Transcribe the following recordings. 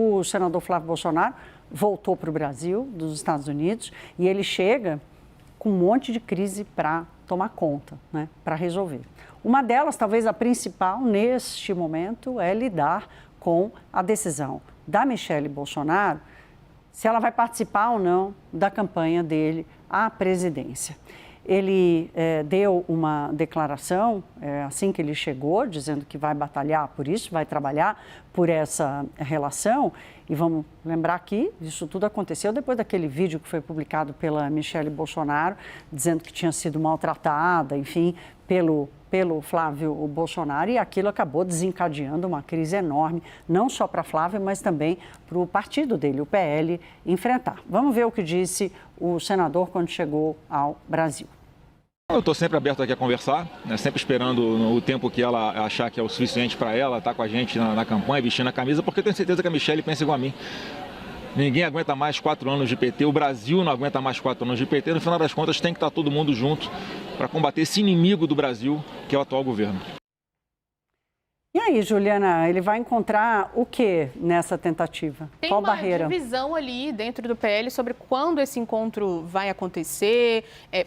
O senador Flávio Bolsonaro voltou para o Brasil, dos Estados Unidos, e ele chega com um monte de crise para tomar conta, né, para resolver. Uma delas, talvez a principal neste momento, é lidar com a decisão da Michelle Bolsonaro se ela vai participar ou não da campanha dele à presidência. Ele deu uma declaração assim que ele chegou, dizendo que vai batalhar por isso, vai trabalhar por essa relação. E vamos lembrar que isso tudo aconteceu depois daquele vídeo que foi publicado pela Michelle Bolsonaro, dizendo que tinha sido maltratada, enfim, pelo Flávio Bolsonaro, e aquilo acabou desencadeando uma crise enorme, não só para Flávio, mas também para o partido dele, o PL, enfrentar. Vamos ver o que disse o senador quando chegou ao Brasil. Eu estou sempre aberto aqui a conversar, né? Sempre esperando o tempo que ela achar que é o suficiente para ela estar com a gente na campanha, vestindo a camisa, porque eu tenho certeza que a Michelle pensa igual a mim. Ninguém aguenta mais 4 anos de PT, o Brasil não aguenta mais 4 anos de PT. No final das contas, tem que estar todo mundo junto para combater esse inimigo do Brasil, que é o atual governo. E aí, Juliana, ele vai encontrar o que nessa tentativa? Qual barreira? Tem uma divisão ali dentro do PL sobre quando esse encontro vai acontecer.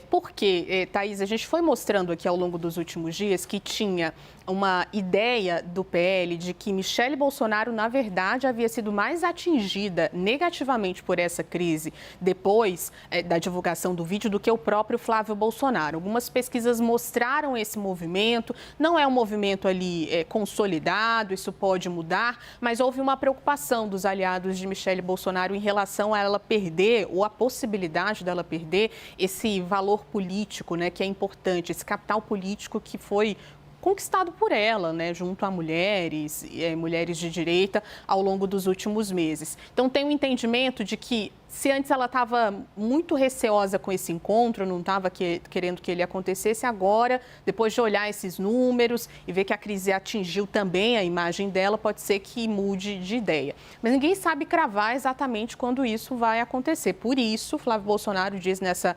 Por quê, Thaís? A gente foi mostrando aqui ao longo dos últimos dias que tinha uma ideia do PL de que Michelle Bolsonaro, na verdade, havia sido mais atingida negativamente por essa crise depois da divulgação do vídeo do que o próprio Flávio Bolsonaro. Algumas pesquisas mostraram esse movimento, não é um movimento ali consolidado, isso pode mudar, mas houve uma preocupação dos aliados de Michelle Bolsonaro em relação a ela perder, ou a possibilidade dela perder, esse valor político, né, que é importante, esse capital político que foi conquistado por ela, né, junto a mulheres, mulheres de direita, ao longo dos últimos meses. Então, tem um entendimento de que, se antes ela estava muito receosa com esse encontro, não estava querendo que ele acontecesse, agora, depois de olhar esses números e ver que a crise atingiu também a imagem dela, pode ser que mude de ideia. Mas ninguém sabe cravar exatamente quando isso vai acontecer. Por isso, Flávio Bolsonaro diz nessa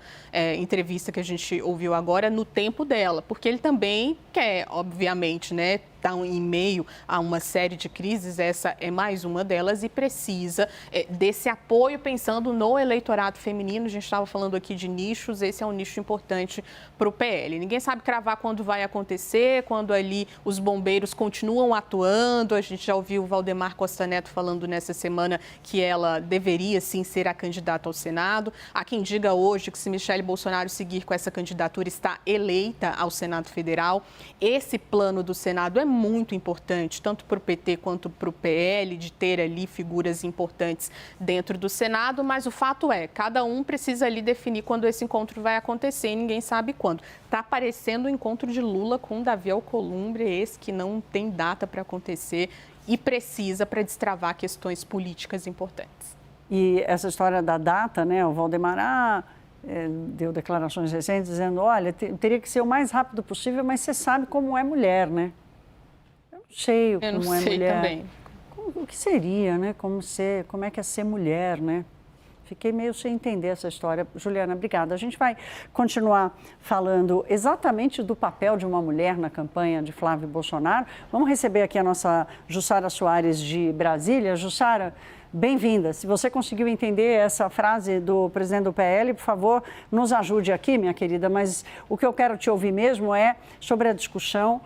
entrevista que a gente ouviu agora, no tempo dela, porque ele também quer, obviamente, né, está em meio a uma série de crises, essa é mais uma delas, e precisa desse apoio pensando no eleitorado feminino. A gente estava falando aqui de nichos, esse é um nicho importante para o PL. Ninguém sabe cravar quando vai acontecer, quando ali os bombeiros continuam atuando. A gente já ouviu o Valdemar Costa Neto falando nessa semana que ela deveria sim ser a candidata ao Senado. Há quem diga hoje que se Michelle Bolsonaro seguir com essa candidatura, está eleita ao Senado Federal. Esse plano do Senado é muito importante, tanto para o PT quanto para o PL, de ter ali figuras importantes dentro do Senado, mas o fato é, cada um precisa ali definir quando esse encontro vai acontecer e ninguém sabe quando. Está parecendo o encontro de Lula com Davi Alcolumbre, esse que não tem data para acontecer e precisa para destravar questões políticas importantes. E essa história da data, né, o Valdemar deu declarações recentes dizendo, olha, teria que ser o mais rápido possível, mas você sabe como é mulher, né? Eu não sei mulher. Também. O que seria, né? Como é que é ser mulher, né? Fiquei meio sem entender essa história. Juliana, obrigada. A gente vai continuar falando exatamente do papel de uma mulher na campanha de Flávio Bolsonaro. Vamos receber aqui a nossa Jussara Soares de Brasília. Jussara, bem-vinda. Se você conseguiu entender essa frase do presidente do PL, por favor, nos ajude aqui, minha querida. Mas o que eu quero te ouvir mesmo é sobre a discussão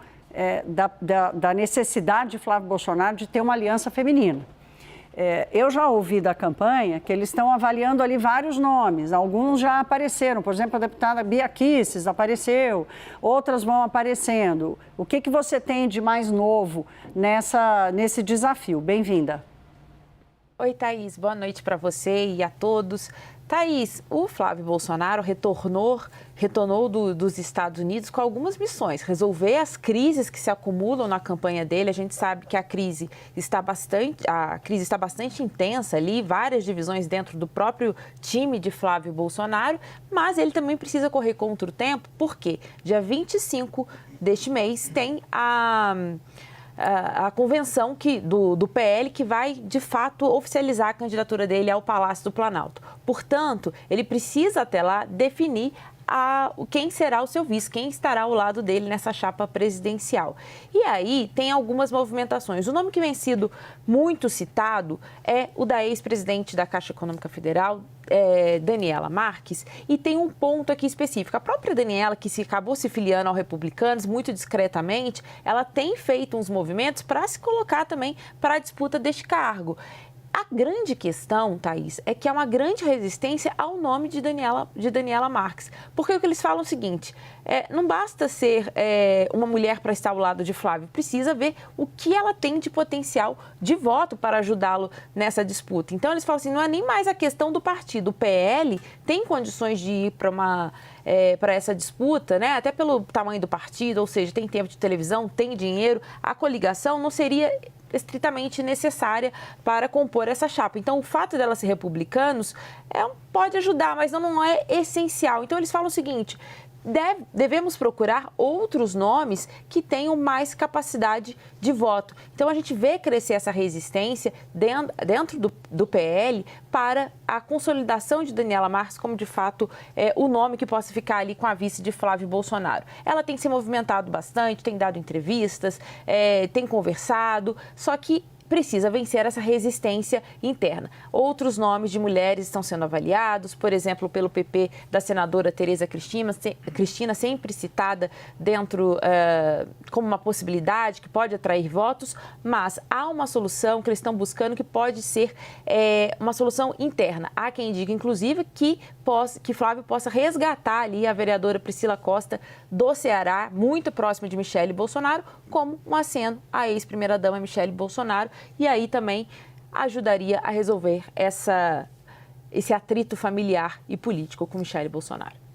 da necessidade de Flávio Bolsonaro de ter uma aliança feminina. Eu já ouvi da campanha que eles estão avaliando ali vários nomes, alguns já apareceram, por exemplo, a deputada Bia Kicis apareceu, outras vão aparecendo. O que você tem de mais novo nesse desafio? Bem-vinda. Oi, Thaís, boa noite para você e a todos. Thaís, o Flávio Bolsonaro retornou dos Estados Unidos com algumas missões. Resolver as crises que se acumulam na campanha dele. A gente sabe que a crise está bastante intensa ali, várias divisões dentro do próprio time de Flávio Bolsonaro, mas ele também precisa correr contra o tempo, porque dia 25 deste mês tem a convenção do PL que vai, de fato, oficializar a candidatura dele ao Palácio do Planalto. Portanto, ele precisa até lá definir quem será o seu vice, quem estará ao lado dele nessa chapa presidencial. E aí tem algumas movimentações. O nome que vem sido muito citado é o da ex-presidente da Caixa Econômica Federal, Daniela Marques, e tem um ponto aqui específico. A própria Daniela, que acabou se filiando ao Republicanos muito discretamente, ela tem feito uns movimentos para se colocar também para a disputa deste cargo. A grande questão, Thaís, é que há uma grande resistência ao nome de Daniela Marques. Porque o que eles falam é o seguinte, não basta ser uma mulher para estar ao lado de Flávio, precisa ver o que ela tem de potencial de voto para ajudá-lo nessa disputa. Então, eles falam assim, não é nem mais a questão do partido. O PL tem condições de ir para essa disputa, né? Até pelo tamanho do partido, ou seja, tem tempo de televisão, tem dinheiro. A coligação não seria estritamente necessária para compor essa chapa. Então, o fato dela ser republicanos pode ajudar, mas não é essencial. Então, eles falam o seguinte, devemos procurar outros nomes que tenham mais capacidade de voto. Então, a gente vê crescer essa resistência dentro do PL para a consolidação de Daniela Marques como, de fato, o nome que possa ficar ali com a vice de Flávio Bolsonaro. Ela tem se movimentado bastante, tem dado entrevistas, tem conversado, só que precisa vencer essa resistência interna. Outros nomes de mulheres estão sendo avaliados, por exemplo, pelo PP da senadora Tereza Cristina, sempre citada dentro como uma possibilidade que pode atrair votos, mas há uma solução que eles estão buscando que pode ser uma solução interna. Há quem diga, inclusive, que Flávio possa resgatar ali a vereadora Priscila Costa do Ceará, muito próxima de Michele Bolsonaro, como um aceno à ex-primeira-dama Michele Bolsonaro, e aí também ajudaria a resolver esse atrito familiar e político com Michele Bolsonaro.